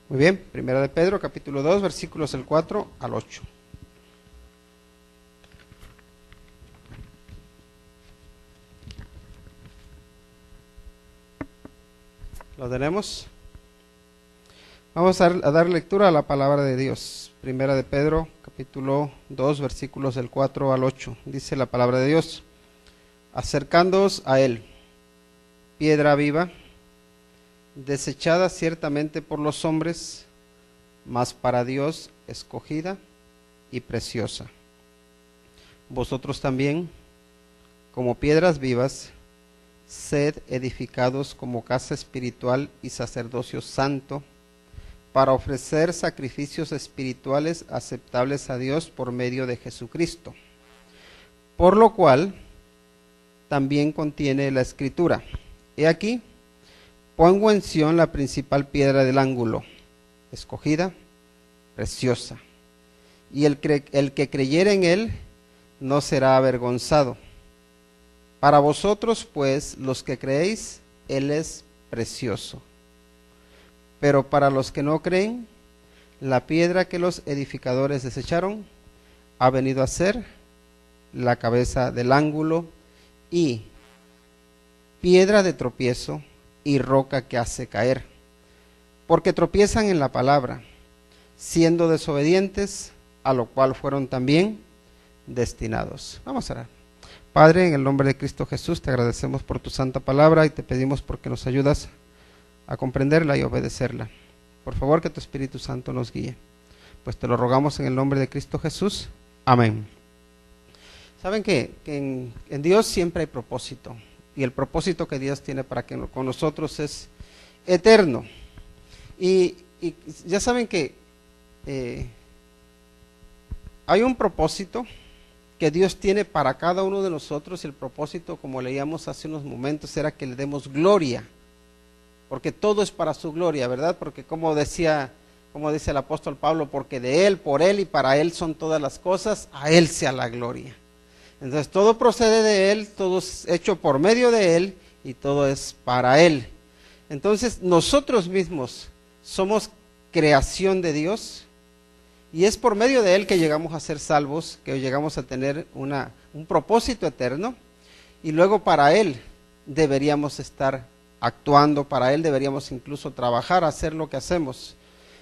Muy bien, Primera de Pedro, capítulo 2, versículos del 4 al 8. ¿Lo tenemos? Vamos a dar lectura a la palabra de Dios. Primera de Pedro, capítulo 2, versículos del 4 al 8. Dice la palabra de Dios: acercándoos a él, piedra viva, desechada ciertamente por los hombres, mas para Dios escogida y preciosa. Vosotros también, como piedras vivas, sed edificados como casa espiritual y sacerdocio santo, para ofrecer sacrificios espirituales aceptables a Dios por medio de Jesucristo. Por lo cual también contiene la Escritura: he aquí, pongo en Sión la principal piedra del ángulo, escogida, preciosa, y el que creyere en él no será avergonzado. Para vosotros, pues, los que creéis, él es precioso. Pero para los que no creen, la piedra que los edificadores desecharon ha venido a ser la cabeza del ángulo y piedra de tropiezo y roca que hace caer, porque tropiezan en la palabra, siendo desobedientes, a lo cual fueron también destinados. Vamos a orar. Padre, en el nombre de Cristo Jesús, te agradecemos por tu santa palabra y te pedimos porque nos ayudas a comprenderla y obedecerla. Por favor, que tu Espíritu Santo nos guíe. Pues te lo rogamos en el nombre de Cristo Jesús. Amén. Saben que en Dios siempre hay propósito, y el propósito que Dios tiene para con nosotros es eterno. Y ya saben que hay un propósito que Dios tiene para cada uno de nosotros, y el propósito, como leíamos hace unos momentos, era que le demos gloria, porque todo es para su gloria, ¿verdad? Porque como dice el apóstol Pablo, porque de Él, por Él y para Él son todas las cosas, a Él sea la gloria. Entonces todo procede de Él, todo es hecho por medio de Él y todo es para Él. Entonces nosotros mismos somos creación de Dios, y es por medio de Él que llegamos a ser salvos, que llegamos a tener un propósito eterno, y luego para Él deberíamos estar actuando, para Él deberíamos incluso trabajar, hacer lo que hacemos.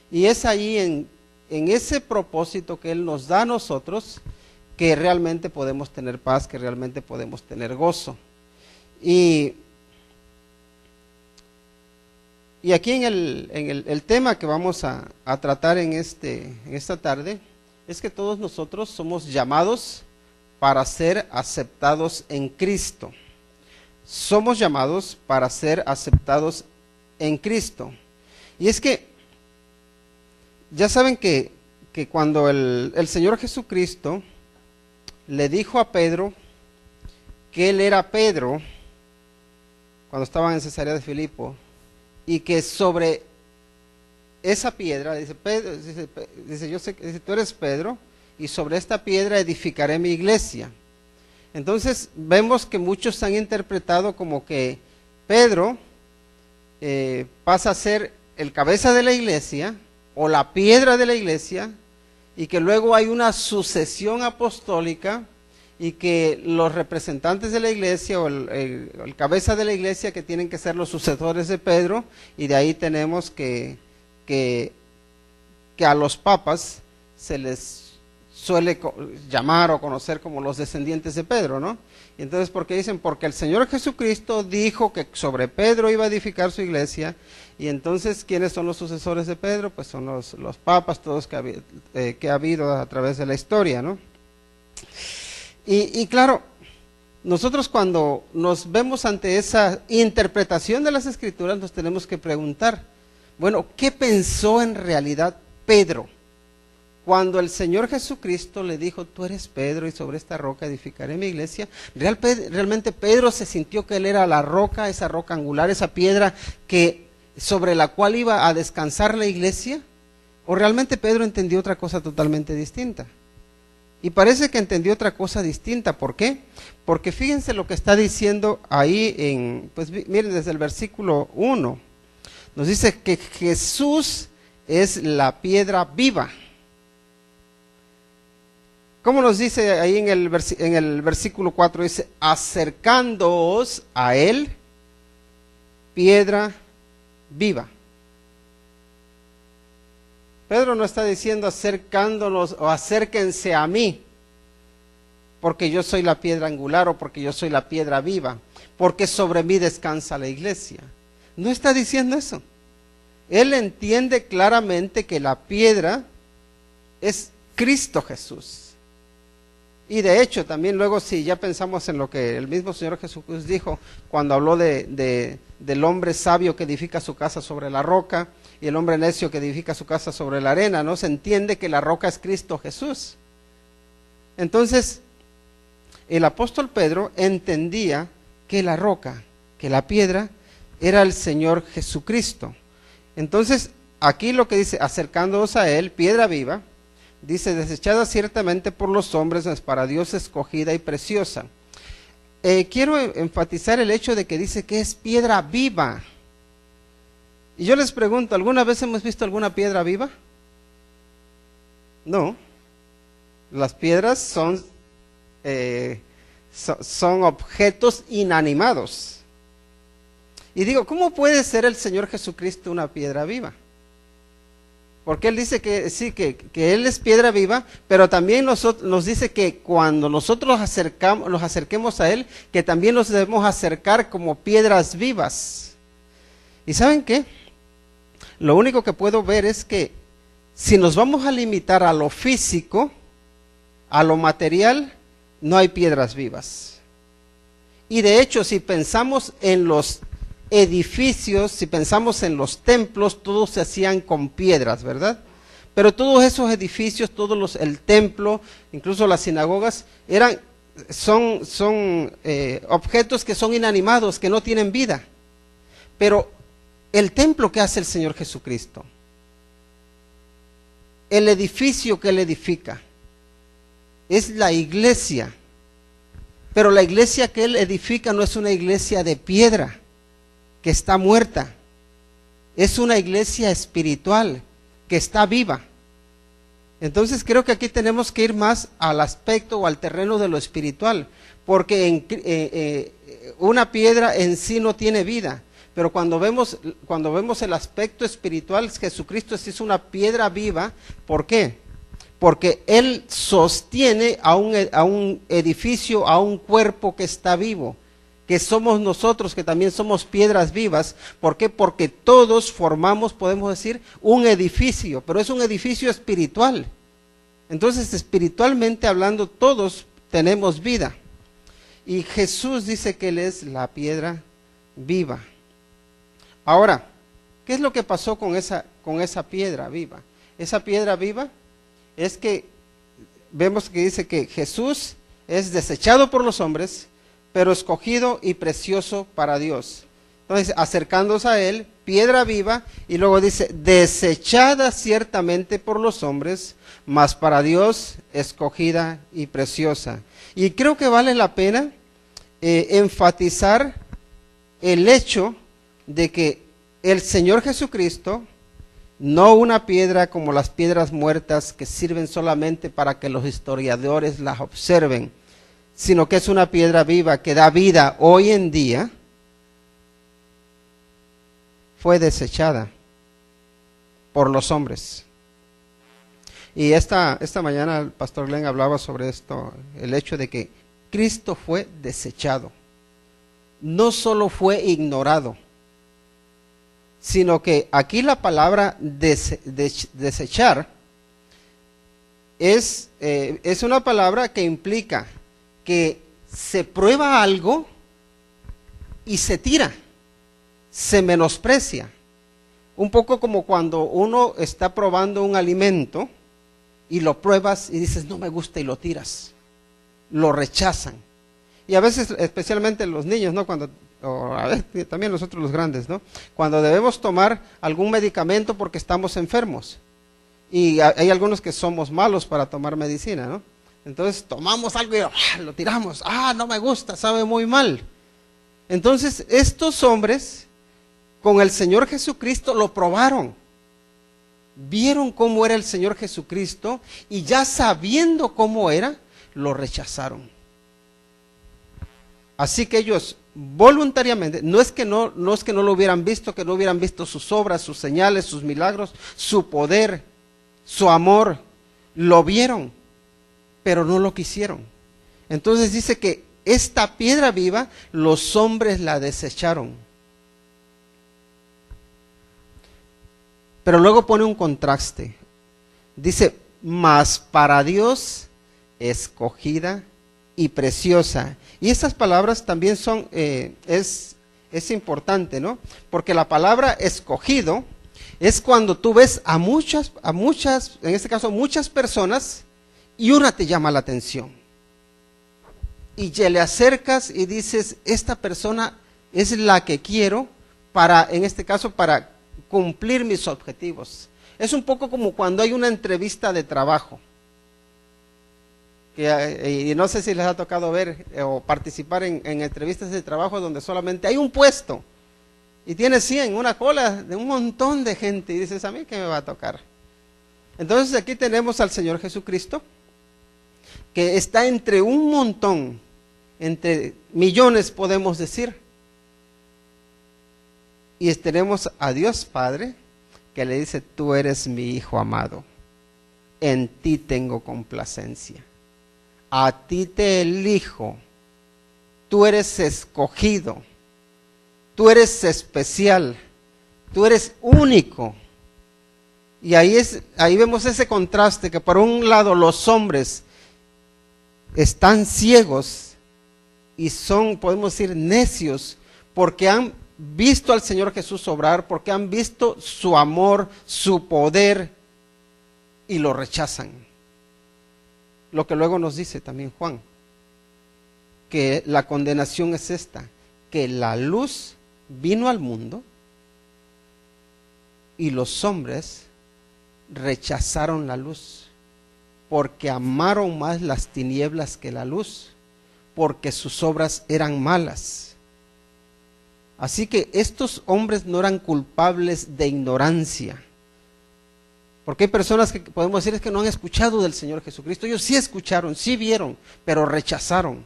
Y es ahí en ese propósito que Él nos da a nosotros que realmente podemos tener paz, que realmente podemos tener gozo. Y aquí en el tema que vamos a tratar en esta tarde es que todos nosotros somos llamados para ser aceptados en Cristo. Somos llamados para ser aceptados en Cristo. Y es que ya saben que cuando el Señor Jesucristo le dijo a Pedro que él era Pedro, cuando estaban en Cesarea de Filipo, y que sobre esa piedra, dice, tú eres Pedro, y sobre esta piedra edificaré mi iglesia. Entonces vemos que muchos han interpretado como que Pedro pasa a ser el cabeza de la iglesia, o la piedra de la iglesia, y que luego hay una sucesión apostólica, y que los representantes de la iglesia o el cabeza de la iglesia que tienen que ser los sucesores de Pedro, y de ahí tenemos que a los papas se les suele llamar o conocer como los descendientes de Pedro, ¿no? Y entonces, porque dicen, porque el Señor Jesucristo dijo que sobre Pedro iba a edificar su iglesia, y entonces, ¿quiénes son los sucesores de Pedro? Pues son los papas, todos que ha habido a través de la historia, ¿no? Y claro, nosotros cuando nos vemos ante esa interpretación de las Escrituras, nos tenemos que preguntar, bueno, ¿qué pensó en realidad Pedro cuando el Señor Jesucristo le dijo, tú eres Pedro y sobre esta roca edificaré mi iglesia? ¿Realmente Pedro se sintió que él era la roca, esa roca angular, esa piedra sobre la cual iba a descansar la iglesia? ¿O realmente Pedro entendió otra cosa totalmente distinta? Y parece que entendió otra cosa distinta. ¿Por qué? Porque fíjense lo que está diciendo ahí, pues miren, desde el versículo 1, nos dice que Jesús es la piedra viva. ¿Cómo nos dice ahí en el versículo 4? Dice, acercándoos a él, piedra viva. Pedro no está diciendo acercándonos o acérquense a mí, porque yo soy la piedra angular o porque yo soy la piedra viva, porque sobre mí descansa la iglesia. No está diciendo eso. Él entiende claramente que la piedra es Cristo Jesús. Y de hecho, también luego si ya pensamos en lo que el mismo Señor Jesús dijo cuando habló del hombre sabio que edifica su casa sobre la roca y el hombre necio que edifica su casa sobre la arena, ¿no? Se entiende que la roca es Cristo Jesús. Entonces, el apóstol Pedro entendía que la roca, que la piedra, era el Señor Jesucristo. Entonces, aquí lo que dice, acercándoos a él, piedra viva, dice, desechada ciertamente por los hombres, mas para Dios escogida y preciosa. Quiero enfatizar el hecho de que dice que es piedra viva. Y yo les pregunto, ¿alguna vez hemos visto alguna piedra viva? No. Las piedras son objetos inanimados. Y digo, ¿cómo puede ser el Señor Jesucristo una piedra viva? Porque Él dice que sí, que Él es piedra viva, pero también nos dice que cuando nosotros nos acerquemos a Él, que también nos debemos acercar como piedras vivas. ¿Y saben qué? Lo único que puedo ver es que si nos vamos a limitar a lo físico, a lo material, no hay piedras vivas. Y de hecho, si pensamos en los edificios, si pensamos en los templos, todos se hacían con piedras, ¿verdad? Pero todos esos edificios, el templo, incluso las sinagogas, son objetos que son inanimados, que no tienen vida. Pero el templo que hace el Señor Jesucristo, el edificio que Él edifica, es la iglesia. Pero la iglesia que Él edifica no es una iglesia de piedra que está muerta, es una iglesia espiritual que está viva. Entonces creo que aquí tenemos que ir más al aspecto o al terreno de lo espiritual, porque una piedra en sí no tiene vida, pero cuando vemos el aspecto espiritual, Jesucristo es una piedra viva. ¿Por qué? Porque Él sostiene a un edificio, a un cuerpo que está vivo, que somos nosotros, que también somos piedras vivas. ¿Por qué? Porque todos formamos, podemos decir, un edificio, pero es un edificio espiritual. Entonces, espiritualmente hablando, todos tenemos vida. Y Jesús dice que Él es la piedra viva. Ahora, ¿qué es lo que pasó con esa piedra viva? Esa piedra viva es que vemos que dice que Jesús es desechado por los hombres, pero escogido y precioso para Dios. Entonces, acercándose a Él, piedra viva, y luego dice, desechada ciertamente por los hombres, mas para Dios escogida y preciosa. Y creo que vale la pena enfatizar el hecho de que el Señor Jesucristo, no una piedra como las piedras muertas que sirven solamente para que los historiadores las observen, sino que es una piedra viva que da vida hoy en día, fue desechada por los hombres. Y esta mañana el pastor Glenn hablaba sobre esto, el hecho de que Cristo fue desechado. No solo fue ignorado, sino que aquí la palabra desechar es una palabra que implica que se prueba algo y se tira, se menosprecia. Un poco como cuando uno está probando un alimento y lo pruebas y dices, no me gusta, y lo tiras, lo rechazan. Y a veces, especialmente los niños, ¿no? A veces, también nosotros los grandes, ¿no? Cuando debemos tomar algún medicamento porque estamos enfermos. Y hay algunos que somos malos para tomar medicina, ¿no? Entonces tomamos algo y lo tiramos. No me gusta, sabe muy mal. Entonces estos hombres con el Señor Jesucristo lo probaron. vieron cómo era el Señor Jesucristo y ya sabiendo cómo era, lo rechazaron. Así que ellos voluntariamente, no es que no lo hubieran visto, que no hubieran visto sus obras, sus señales, sus milagros, su poder, su amor, lo vieron, pero no lo quisieron. Entonces dice que esta piedra viva, los hombres la desecharon. Pero luego pone un contraste. Dice, mas para Dios escogida y preciosa. Y estas palabras también son, es importante, ¿no? Porque la palabra escogido es cuando tú ves a muchas, en este caso muchas personas, y una te llama la atención. Y ya le acercas y dices, esta persona es la que quiero para, en este caso, para cumplir mis objetivos. Es un poco como cuando hay una entrevista de trabajo. Y no sé si les ha tocado ver o participar en entrevistas de trabajo donde solamente hay un puesto y tienes 100, una cola de un montón de gente y dices, ¿a mí qué me va a tocar? Entonces aquí tenemos al Señor Jesucristo que está entre un montón, entre millones podemos decir, y tenemos a Dios Padre que le dice, tú eres mi Hijo amado, en ti tengo complacencia. A ti te elijo, tú eres escogido, tú eres especial, tú eres único. Y ahí vemos ese contraste, que por un lado los hombres están ciegos y son, podemos decir, necios, porque han visto al Señor Jesús obrar, porque han visto su amor, su poder, y lo rechazan. Lo que luego nos dice también Juan, que la condenación es esta, que la luz vino al mundo y los hombres rechazaron la luz, porque amaron más las tinieblas que la luz, porque sus obras eran malas. Así que estos hombres no eran culpables de ignorancia. Porque hay personas que podemos decir es que no han escuchado del Señor Jesucristo. Ellos sí escucharon, sí vieron, pero rechazaron.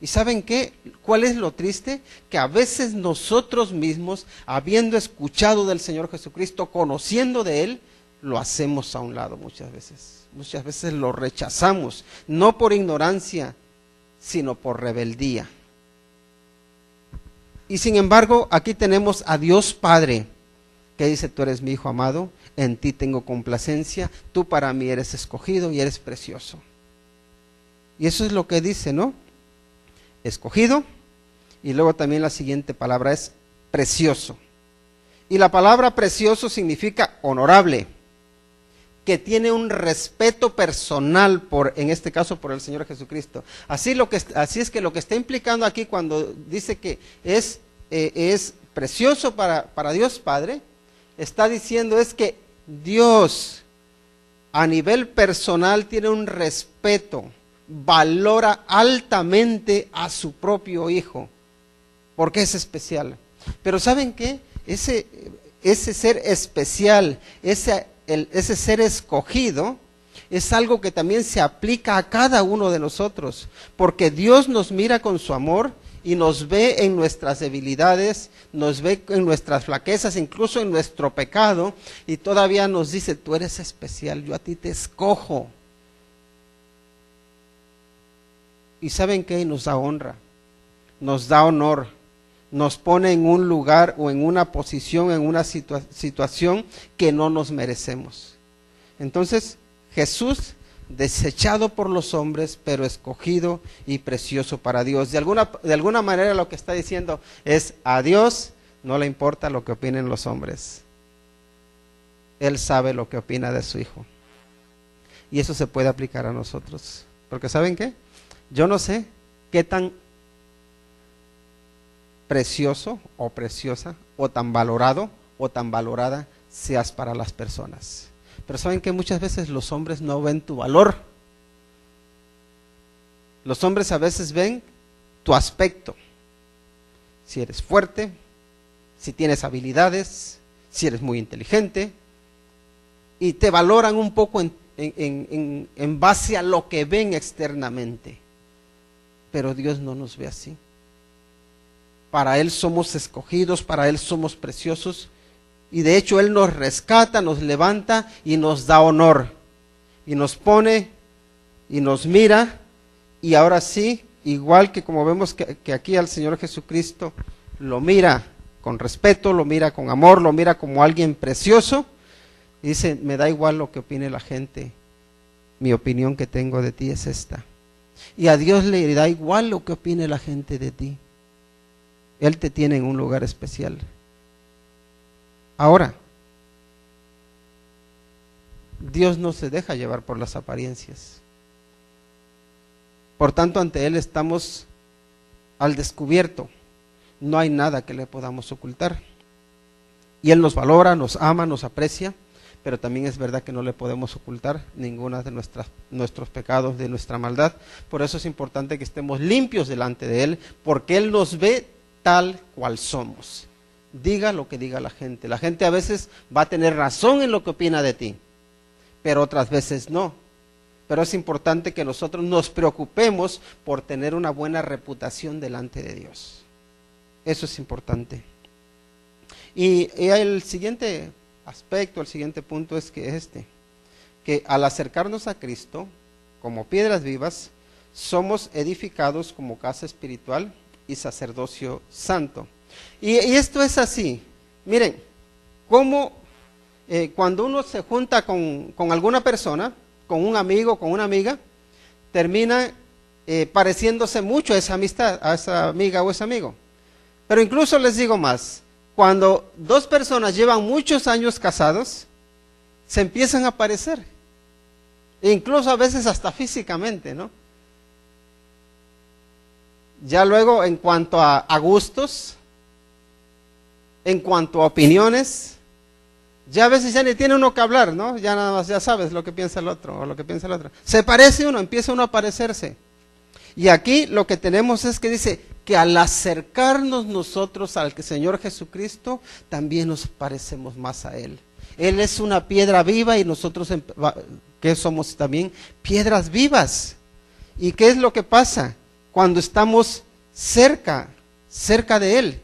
¿Y saben qué? ¿Cuál es lo triste? Que a veces nosotros mismos, habiendo escuchado del Señor Jesucristo, conociendo de Él, lo hacemos a un lado muchas veces. Muchas veces lo rechazamos, no por ignorancia, sino por rebeldía. Y sin embargo, aquí tenemos a Dios Padre, que dice, tú eres mi Hijo amado, en ti tengo complacencia, tú para mí eres escogido y eres precioso. Y eso es lo que dice, ¿no? Escogido, y luego también la siguiente palabra es precioso. Y la palabra precioso significa honorable, que tiene un respeto personal por, en este caso, por el Señor Jesucristo. Así es que lo que está implicando aquí cuando dice que es precioso para Dios Padre, está diciendo es que Dios a nivel personal tiene un respeto, valora altamente a su propio Hijo, porque es especial. Pero ¿saben qué? Ese ser especial, ese ser escogido, es algo que también se aplica a cada uno de nosotros, porque Dios nos mira con su amor y nos ve en nuestras debilidades, nos ve en nuestras flaquezas, incluso en nuestro pecado, y todavía nos dice, tú eres especial, yo a ti te escojo. Y ¿saben qué? Nos da honra, nos da honor, nos pone en un lugar o en una posición, en una situación que no nos merecemos. Entonces, Jesús, desechado por los hombres, pero escogido y precioso para Dios. De alguna manera lo que está diciendo es, a Dios no le importa lo que opinen los hombres. Él sabe lo que opina de su Hijo. Y eso se puede aplicar a nosotros. Porque ¿saben qué? Yo no sé qué tan precioso o preciosa o tan valorado o tan valorada seas para las personas. Pero saben que muchas veces los hombres no ven tu valor. Los hombres a veces ven tu aspecto. Si eres fuerte, si tienes habilidades, si eres muy inteligente, y te valoran un poco en base a lo que ven externamente. Pero Dios no nos ve así. Para Él somos escogidos, para Él somos preciosos, y de hecho Él nos rescata, nos levanta y nos da honor, y nos pone y nos mira, y ahora sí, igual que como vemos que aquí al Señor Jesucristo lo mira con respeto, lo mira con amor, lo mira como alguien precioso, y dice, me da igual lo que opine la gente, mi opinión que tengo de ti es esta. Y a Dios le da igual lo que opine la gente de ti. Él te tiene en un lugar especial. Ahora, Dios no se deja llevar por las apariencias. Por tanto, ante Él estamos al descubierto. No hay nada que le podamos ocultar. Y Él nos valora, nos ama, nos aprecia, pero también es verdad que no le podemos ocultar ninguna de nuestros pecados, de nuestra maldad. Por eso es importante que estemos limpios delante de Él, porque Él nos ve tal cual somos. Diga lo que diga la gente. La gente a veces va a tener razón en lo que opina de ti, pero otras veces no. Pero es importante que nosotros nos preocupemos por tener una buena reputación delante de Dios. Eso es importante. Y el siguiente aspecto, el siguiente punto es que al acercarnos a Cristo, como piedras vivas, somos edificados como casa espiritual y sacerdocio santo. Y esto es así. Miren, como cuando uno se junta con alguna persona, con un amigo, con una amiga, termina pareciéndose mucho a esa amistad, a esa amiga o ese amigo. Pero incluso les digo más, cuando dos personas llevan muchos años casados, se empiezan a parecer, incluso a veces hasta físicamente, ¿no? Ya luego en cuanto a gustos, en cuanto a opiniones, ya a veces ya ni tiene uno que hablar, ¿no? Ya nada más ya sabes lo que piensa el otro o lo que piensa el otro. Se parece uno, empieza uno a parecerse. Y aquí lo que tenemos es que dice que al acercarnos nosotros al Señor Jesucristo, también nos parecemos más a Él. Él es una piedra viva y nosotros, ¿qué somos también? Piedras vivas. ¿Y qué es lo que pasa? Cuando estamos cerca de Él,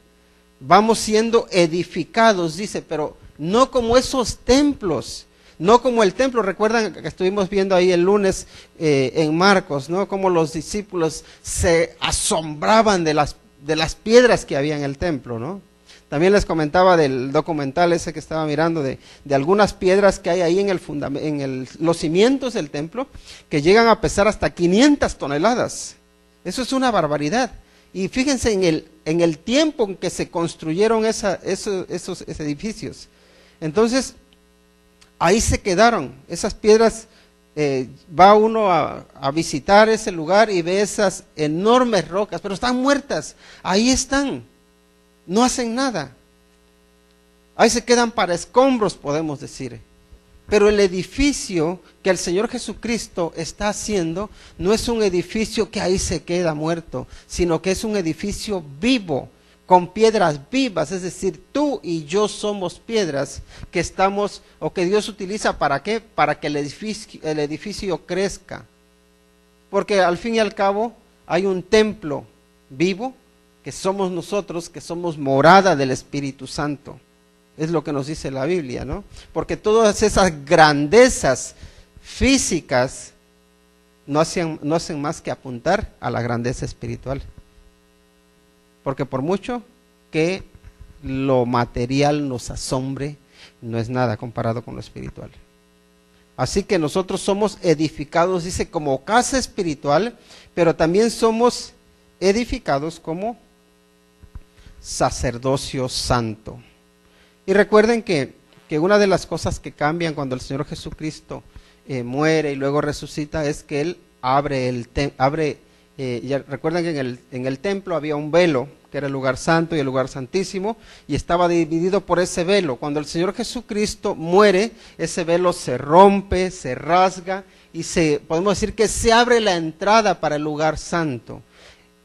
vamos siendo edificados, dice, pero no como esos templos, no como el templo. Recuerdan que estuvimos viendo ahí el lunes en Marcos, ¿no? Como los discípulos se asombraban de las piedras que había en el templo, ¿no? También les comentaba del documental ese que estaba mirando de algunas piedras que hay ahí en los cimientos del templo, que llegan a pesar hasta 500 toneladas. Eso es una barbaridad. Y fíjense en el tiempo en que se construyeron esos edificios. Entonces, ahí se quedaron esas piedras. Va uno a visitar ese lugar y ve esas enormes rocas, pero están muertas. Ahí están, no hacen nada. Ahí se quedan para escombros, podemos decir. Pero el edificio que el Señor Jesucristo está haciendo no es un edificio que ahí se queda muerto, sino que es un edificio vivo, con piedras vivas. Es decir, tú y yo somos piedras que estamos, o que Dios utiliza, ¿para qué? Para que el edificio crezca. Porque al fin y al cabo hay un templo vivo que somos nosotros, que somos morada del Espíritu Santo. Es lo que nos dice la Biblia, ¿no? Porque todas esas grandezas físicas no hacen más que apuntar a la grandeza espiritual. Porque por mucho que lo material nos asombre, no es nada comparado con lo espiritual. Así que nosotros somos edificados, dice, como casa espiritual, pero también somos edificados como sacerdocio santo. Y recuerden que una de las cosas que cambian cuando el Señor Jesucristo muere y luego resucita es que Él ya recuerden que en el templo había un velo, que era el lugar santo y el lugar santísimo, y estaba dividido por ese velo. Cuando el Señor Jesucristo muere, ese velo se rompe, se rasga, y podemos decir que se abre la entrada para el lugar santo.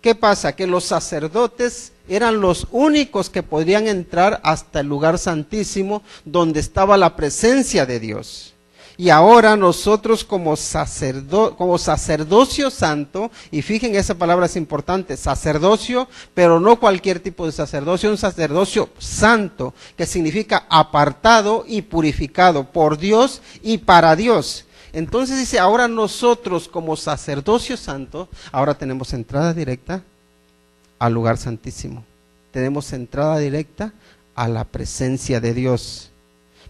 ¿Qué pasa? Que los sacerdotes eran los únicos que podían entrar hasta el lugar santísimo, donde estaba la presencia de Dios. Y ahora nosotros como sacerdocio santo, y fíjense, esa palabra es importante, sacerdocio, pero no cualquier tipo de sacerdocio, un sacerdocio santo, que significa apartado y purificado por Dios y para Dios. Entonces dice, ahora nosotros como sacerdocio santo, ahora tenemos entrada directa al lugar santísimo. Tenemos entrada directa a la presencia de Dios.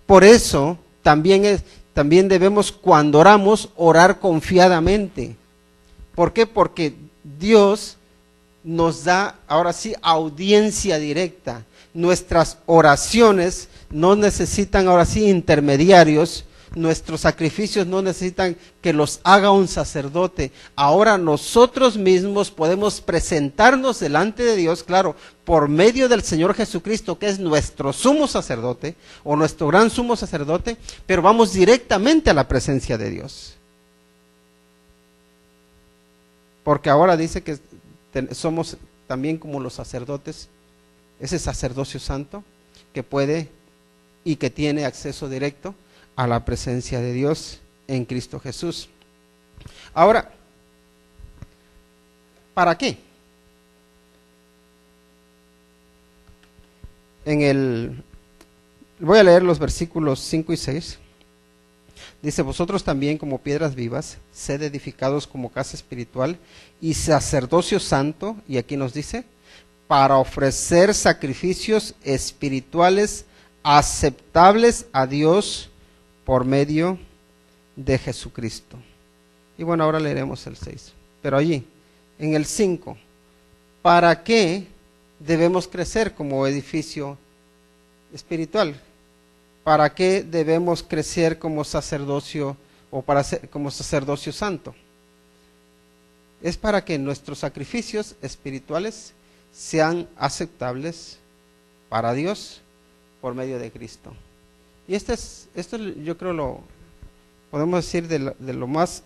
Por eso también debemos, cuando oramos, orar confiadamente. ¿Por qué? Porque Dios nos da, ahora sí, audiencia directa. Nuestras oraciones no necesitan, ahora sí, intermediarios. Nuestros sacrificios no necesitan que los haga un sacerdote. Ahora nosotros mismos podemos presentarnos delante de Dios, claro, por medio del Señor Jesucristo, que es nuestro sumo sacerdote, o nuestro gran sumo sacerdote, pero vamos directamente a la presencia de Dios. Porque ahora dice que somos también como los sacerdotes, ese sacerdocio santo, que puede y que tiene acceso directo a la presencia de Dios en Cristo Jesús. Ahora, ¿para qué? Voy a leer los versículos 5 y 6. Dice, vosotros también como piedras vivas, sed edificados como casa espiritual y sacerdocio santo, y aquí nos dice, para ofrecer sacrificios espirituales aceptables a Dios por medio de Jesucristo. Y bueno, ahora leeremos el 6. Pero allí, en el 5, ¿para qué debemos crecer como edificio espiritual? ¿Para qué debemos crecer como sacerdocio o como sacerdocio santo? Es para que nuestros sacrificios espirituales sean aceptables para Dios por medio de Cristo. Y esto yo creo podemos decir de lo más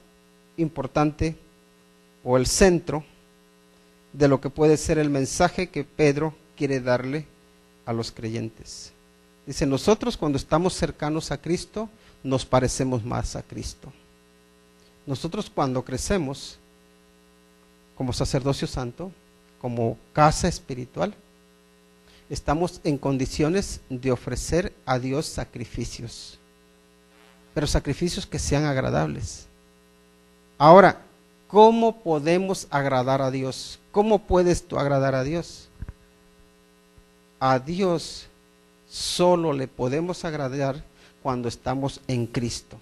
importante o el centro de lo que puede ser el mensaje que Pedro quiere darle a los creyentes. Dice, nosotros cuando estamos cercanos a Cristo, nos parecemos más a Cristo. Nosotros cuando crecemos como sacerdocio santo, como casa espiritual, estamos en condiciones de ofrecer a Dios sacrificios, pero sacrificios que sean agradables. Ahora, ¿cómo podemos agradar a Dios? ¿Cómo puedes tú agradar a Dios? A Dios solo le podemos agradar cuando estamos en Cristo.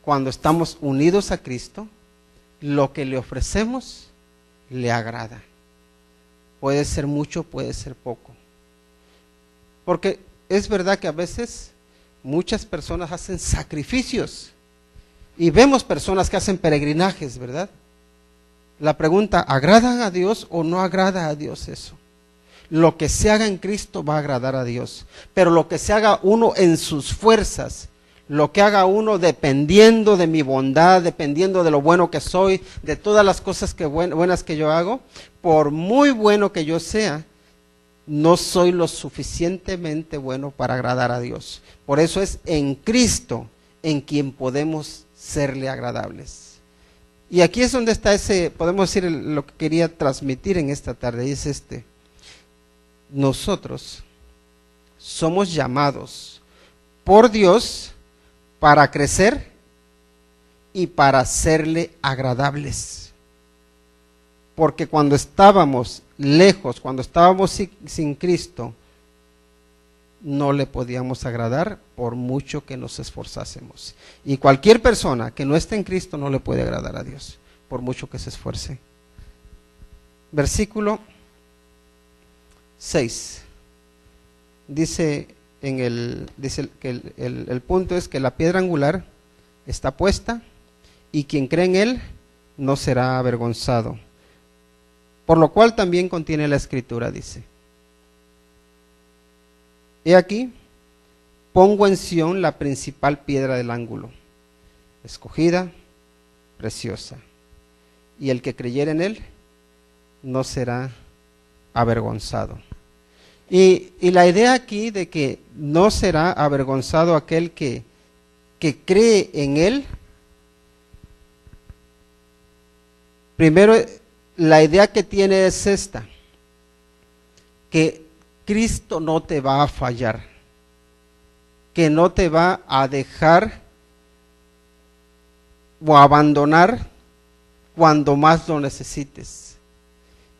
Cuando estamos unidos a Cristo, lo que le ofrecemos le agrada. Puede ser mucho, puede ser poco. Porque es verdad que a veces muchas personas hacen sacrificios y vemos personas que hacen peregrinajes, ¿verdad? La pregunta, ¿agradan a Dios o no agrada a Dios eso? Lo que se haga en Cristo va a agradar a Dios, pero lo que se haga uno en sus fuerzas, lo que haga uno dependiendo de mi bondad, dependiendo de lo bueno que soy, de todas las cosas buenas que yo hago, por muy bueno que yo sea, no soy lo suficientemente bueno para agradar a Dios. Por eso es en Cristo en quien podemos serle agradables. Y aquí es donde está podemos decir lo que quería transmitir en esta tarde, y es nosotros somos llamados por Dios para crecer y para serle agradables. Porque cuando estábamos lejos, cuando estábamos sin Cristo, no le podíamos agradar por mucho que nos esforzásemos. Y cualquier persona que no esté en Cristo no le puede agradar a Dios, por mucho que se esfuerce. Versículo 6. Dice que el punto es que la piedra angular está puesta y quien cree en él no será avergonzado. Por lo cual también contiene la escritura, dice: he aquí, pongo en Sión la principal piedra del ángulo, escogida, preciosa, y el que creyere en él no será avergonzado. Y la idea aquí de que no será avergonzado aquel que que cree en Él, primero la idea que tiene es esta, que Cristo no te va a fallar, que no te va a dejar o abandonar cuando más lo necesites.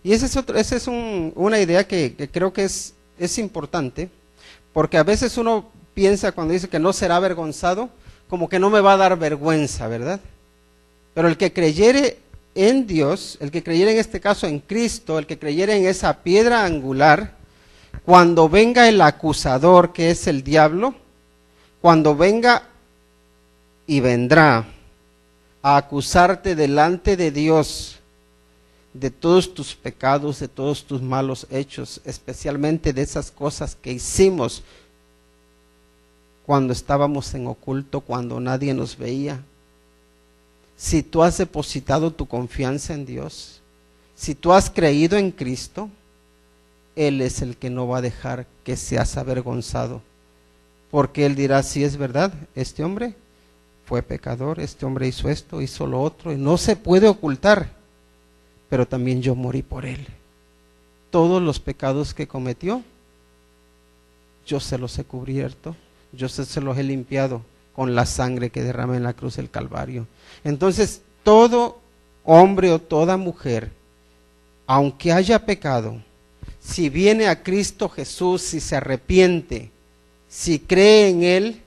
Y esa es una idea que creo que es importante, porque a veces uno piensa cuando dice que no será avergonzado, como que no me va a dar vergüenza, ¿verdad? Pero el que creyere en Dios, el que creyere en este caso en Cristo, el que creyere en esa piedra angular, cuando venga el acusador que es el diablo, cuando venga y vendrá a acusarte delante de Dios de todos tus pecados, de todos tus malos hechos, especialmente de esas cosas que hicimos cuando estábamos en oculto, cuando nadie nos veía. Si tú has depositado tu confianza en Dios, si tú has creído en Cristo, Él es el que no va a dejar que seas avergonzado, porque Él dirá, sí es verdad, este hombre fue pecador, este hombre hizo esto, hizo lo otro, y no se puede ocultar, pero también yo morí por él. Todos los pecados que cometió, yo se los he cubierto, yo se los he limpiado con la sangre que derramé en la cruz del Calvario. Entonces, todo hombre o toda mujer, aunque haya pecado, si viene a Cristo Jesús, si se arrepiente, si cree en Él,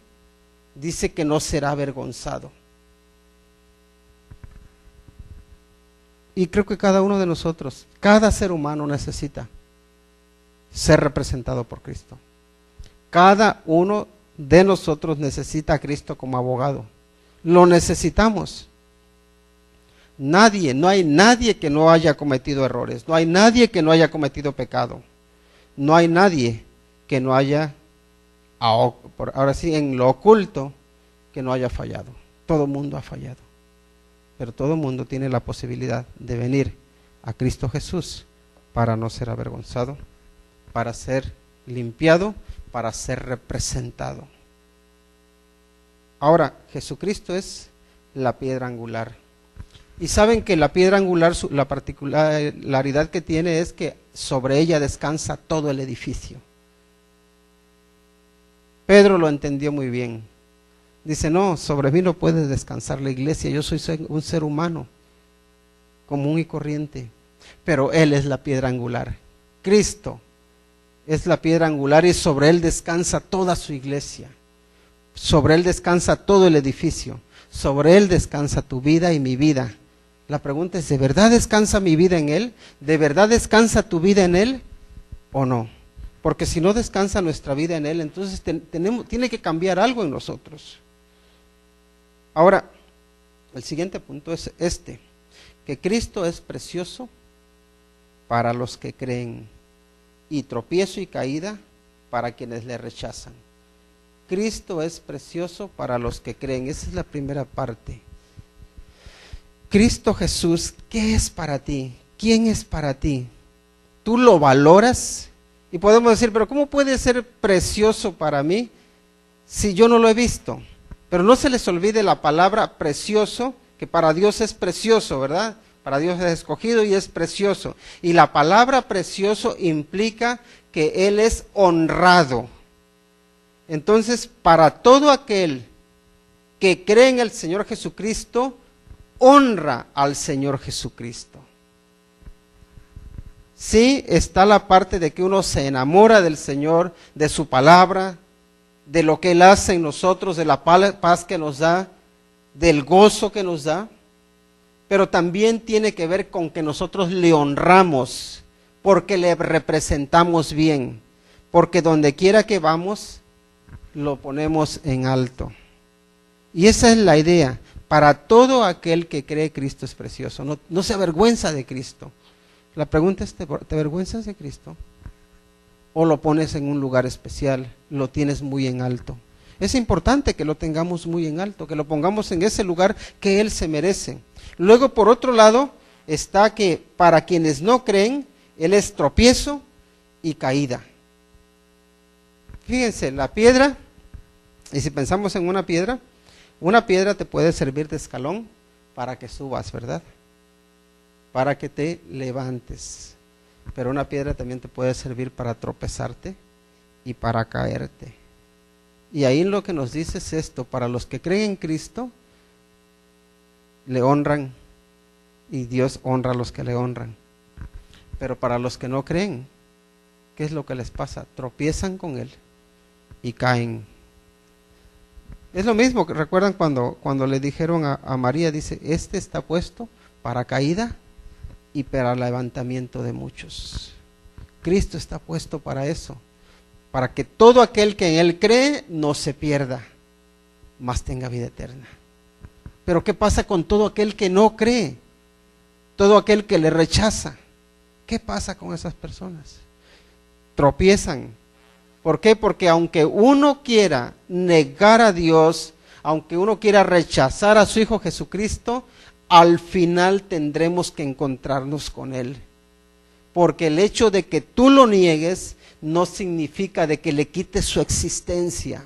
dice que no será avergonzado. Y creo que cada uno de nosotros, cada ser humano necesita ser representado por Cristo. Cada uno de nosotros necesita a Cristo como abogado. Lo necesitamos. Nadie, no hay nadie que no haya cometido errores. No hay nadie que no haya cometido pecado. No hay nadie que no haya, ahora sí, en lo oculto, que no haya fallado. Todo mundo ha fallado. Pero todo mundo tiene la posibilidad de venir a Cristo Jesús para no ser avergonzado, para ser limpiado, para ser representado. Ahora, Jesucristo es la piedra angular. Y saben que la piedra angular, la particularidad que tiene es que sobre ella descansa todo el edificio. Pedro lo entendió muy bien. Dice, no, sobre mí no puede descansar la iglesia, yo soy un ser humano, común y corriente, pero Él es la piedra angular. Cristo es la piedra angular y sobre Él descansa toda su iglesia. Sobre Él descansa todo el edificio. Sobre Él descansa tu vida y mi vida. La pregunta es, ¿de verdad descansa mi vida en Él? ¿De verdad descansa tu vida en Él o no? Porque si no descansa nuestra vida en Él, entonces tiene que cambiar algo en nosotros. Ahora, el siguiente punto es este, que Cristo es precioso para los que creen y tropiezo y caída para quienes le rechazan. Cristo es precioso para los que creen. Esa es la primera parte. Cristo Jesús, ¿qué es para ti? ¿Quién es para ti? ¿Tú lo valoras? Y podemos decir, pero ¿cómo puede ser precioso para mí si yo no lo he visto? Pero no se les olvide la palabra precioso, que para Dios es precioso, ¿verdad? Para Dios es escogido y es precioso. Y la palabra precioso implica que Él es honrado. Entonces, para todo aquel que cree en el Señor Jesucristo, honra al Señor Jesucristo. Sí, está la parte de que uno se enamora del Señor, de su palabra, de lo que Él hace en nosotros, de la paz que nos da, del gozo que nos da, pero también tiene que ver con que nosotros le honramos, porque le representamos bien, porque donde quiera que vamos, lo ponemos en alto. Y esa es la idea, para todo aquel que cree Cristo es precioso, no se avergüenza de Cristo. La pregunta es, ¿te avergüenzas de Cristo? ¿O lo pones en un lugar especial, lo tienes muy en alto? Es importante que lo tengamos muy en alto, que lo pongamos en ese lugar que Él se merece. Luego, por otro lado, está que para quienes no creen, Él es tropiezo y caída. Fíjense, la piedra, y si pensamos en una piedra, Una piedra te puede servir de escalón para que subas, ¿verdad? Para que te levantes. Pero una piedra también te puede servir para tropezarte y para caerte. Y ahí lo que nos dice es esto: para los que creen en Cristo, le honran y Dios honra a los que le honran. Pero para los que no creen, ¿qué es lo que les pasa? Tropiezan con Él y caen. Es lo mismo que recuerdan cuando le dijeron a María, dice, este está puesto para caída y para levantamiento de muchos. Cristo está puesto para eso, para que todo aquel que en Él cree no se pierda, mas tenga vida eterna. Pero ¿qué pasa con todo aquel que no cree? Todo aquel que le rechaza. ¿Qué pasa con esas personas? Tropiezan. ¿Por qué? Porque aunque uno quiera negar a Dios, aunque uno quiera rechazar a su Hijo Jesucristo, al final tendremos que encontrarnos con Él. Porque el hecho de que tú lo niegues no significa de que le quites su existencia.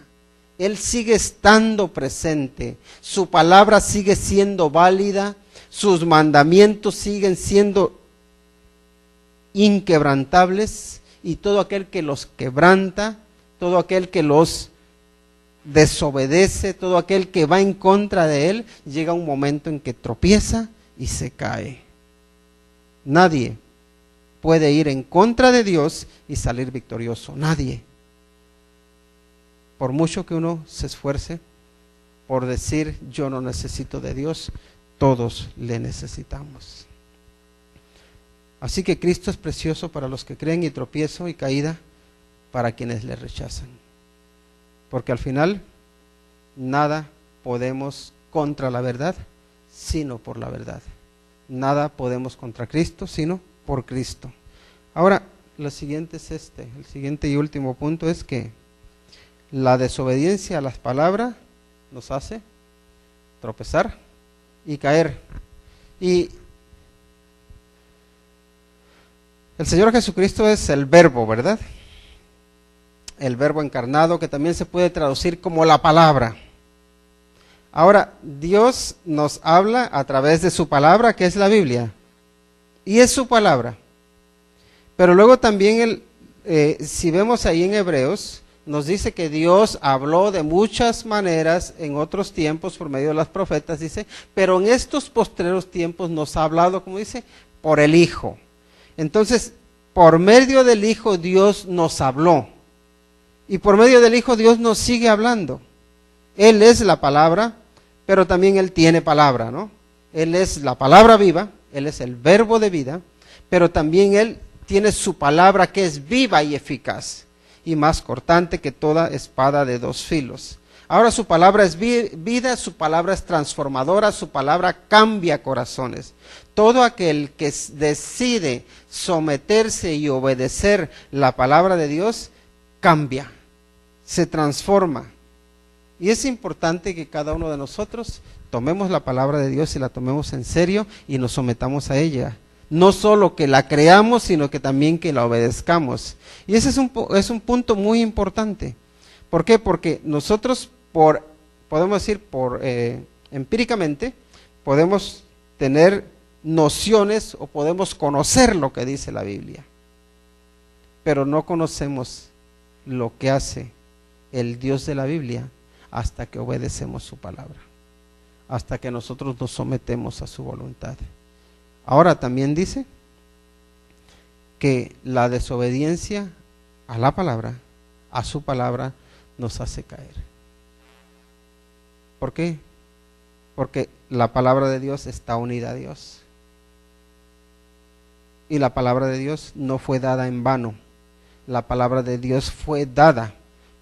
Él sigue estando presente, su palabra sigue siendo válida, sus mandamientos siguen siendo inquebrantables, y todo aquel que los quebranta, todo aquel que los desobedece, todo aquel que va en contra de Él, llega un momento en que tropieza y se cae. Nadie puede ir en contra de Dios y salir victorioso, nadie. Por mucho que uno se esfuerce por decir yo no necesito de Dios, todos le necesitamos. Así que Cristo es precioso para los que creen, y tropiezo y caída para quienes le rechazan. Porque al final nada podemos contra la verdad, sino por la verdad. Nada podemos contra Cristo, sino por Cristo. Ahora, lo siguiente es el siguiente y último punto es que la desobediencia a las palabras nos hace tropezar y caer. Y el Señor Jesucristo es el verbo, ¿verdad? El verbo encarnado, que también se puede traducir como la palabra. Ahora, Dios nos habla a través de su palabra, que es la Biblia. Y es su palabra. Pero luego también, si vemos ahí en Hebreos, nos dice que Dios habló de muchas maneras en otros tiempos por medio de los profetas, dice, pero en estos postreros tiempos nos ha hablado, como dice, por el Hijo. Entonces, por medio del Hijo Dios nos habló. Y por medio del Hijo Dios nos sigue hablando. Él es la palabra, pero también Él tiene palabra, ¿no? Él es la palabra viva, Él es el verbo de vida, pero también Él tiene su palabra que es viva y eficaz, y más cortante que toda espada de dos filos. Ahora su palabra es vida, su palabra es transformadora, su palabra cambia corazones. Todo aquel que decide someterse y obedecer la palabra de Dios, cambia, se transforma. Y es importante que cada uno de nosotros tomemos la palabra de Dios y la tomemos en serio y nos sometamos a ella. No solo que la creamos, sino que también que la obedezcamos. Y ese es un punto muy importante. ¿Por qué? Porque nosotros, podemos decir, empíricamente, podemos tener nociones o podemos conocer lo que dice la Biblia. Pero no conocemos lo que hace el Dios de la Biblia hasta que obedecemos su palabra, hasta que nosotros nos sometemos a su voluntad. Ahora también dice que la desobediencia a la palabra, a su palabra, nos hace caer. ¿Por qué? Porque la palabra de Dios está unida a Dios. Y la palabra de Dios no fue dada en vano. La palabra de Dios fue dada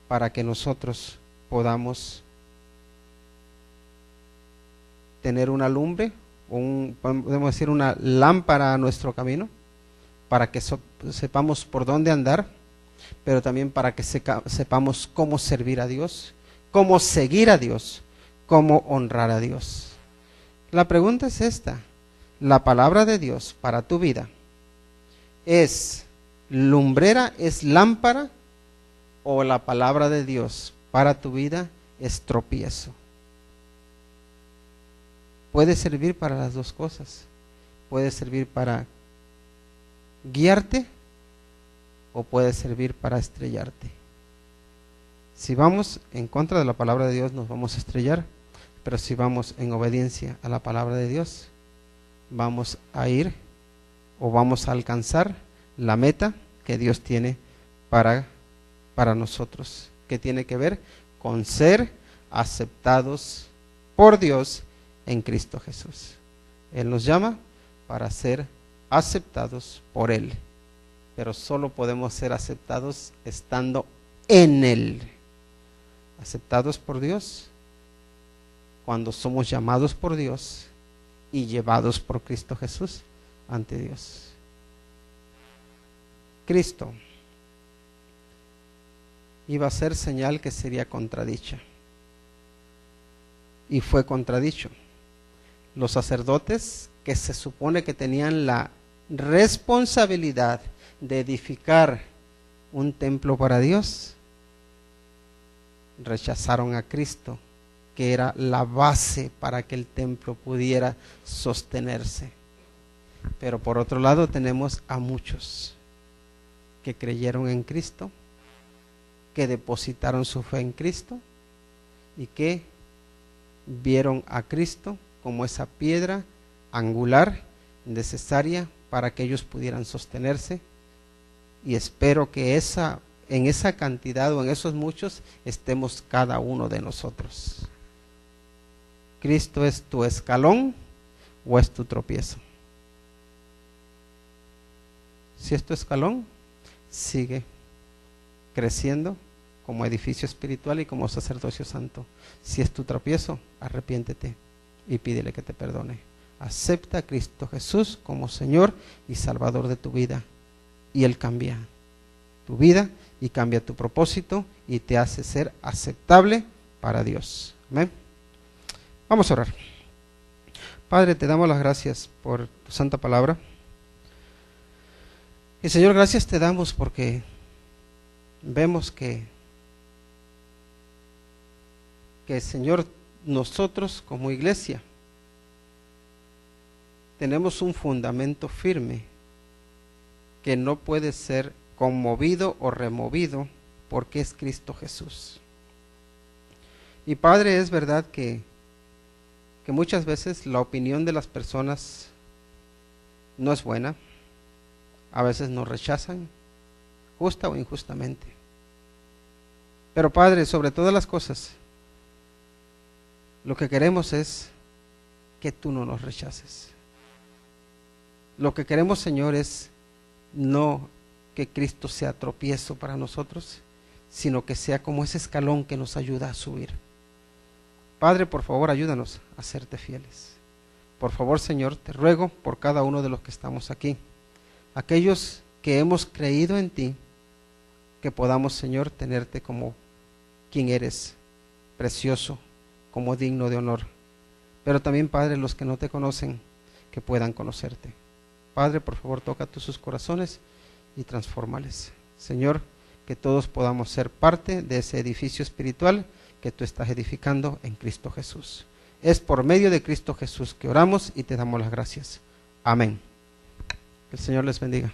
para que nosotros podamos tener una lumbre, podemos decir una lámpara a nuestro camino, para que sepamos por dónde andar, pero también para que sepamos cómo servir a Dios, cómo seguir a Dios, cómo honrar a Dios. La pregunta es esta: ¿la palabra de Dios para tu vida es lumbrera, es lámpara, o la palabra de Dios para tu vida es tropiezo? puede servir para las dos cosas. Puede servir para guiarte o puede servir para estrellarte. Si vamos en contra de la palabra de Dios, nos vamos a estrellar, pero si vamos en obediencia a la palabra de Dios, vamos a ir o vamos a alcanzar la meta que Dios tiene para nosotros, que tiene que ver con ser aceptados por Dios en Cristo Jesús. Él nos llama para ser aceptados por Él, pero solo podemos ser aceptados estando en Él. Aceptados por Dios cuando somos llamados por Dios y llevados por Cristo Jesús ante Dios. Cristo iba a ser señal que sería contradicha, y fue contradicho. Los sacerdotes, que se supone que tenían la responsabilidad de edificar un templo para Dios, rechazaron a Cristo, que era la base para que el templo pudiera sostenerse. Pero por otro lado tenemos a muchos que creyeron en Cristo, que depositaron su fe en Cristo y que vieron a Cristo como esa piedra angular necesaria para que ellos pudieran sostenerse. Y espero que en esa cantidad o en esos muchos estemos cada uno de nosotros. ¿Cristo es tu escalón o es tu tropiezo? Si es tu escalón, sigue creciendo como edificio espiritual y como sacerdocio santo. Si es tu tropiezo, arrepiéntete y pídele que te perdone. Acepta a Cristo Jesús como Señor y Salvador de tu vida, y Él cambia tu vida y cambia tu propósito y te hace ser aceptable para Dios. Amén. Vamos a orar. Padre, te damos las gracias por tu santa palabra. Y Señor, gracias te damos porque vemos que Señor, nosotros como iglesia tenemos un fundamento firme que no puede ser conmovido o removido, porque es Cristo Jesús. Y Padre, es verdad que muchas veces la opinión de las personas no es buena, a veces nos rechazan, justa o injustamente. Pero Padre, sobre todas las cosas, lo que queremos es que tú no nos rechaces. Lo que queremos, Señor, es no que Cristo sea tropiezo para nosotros, sino que sea como ese escalón que nos ayuda a subir. Padre, por favor, ayúdanos a serte fieles. Por favor, Señor, te ruego por cada uno de los que estamos aquí, aquellos que hemos creído en ti, que podamos, Señor, tenerte como quien eres, precioso, como digno de honor. Pero también, Padre, los que no te conocen, que puedan conocerte. Padre, por favor, toca tú sus corazones y transfórmales. Señor, que todos podamos ser parte de ese edificio espiritual que tú estás edificando en Cristo Jesús. Es por medio de Cristo Jesús que oramos y te damos las gracias. Amén. Que el Señor les bendiga.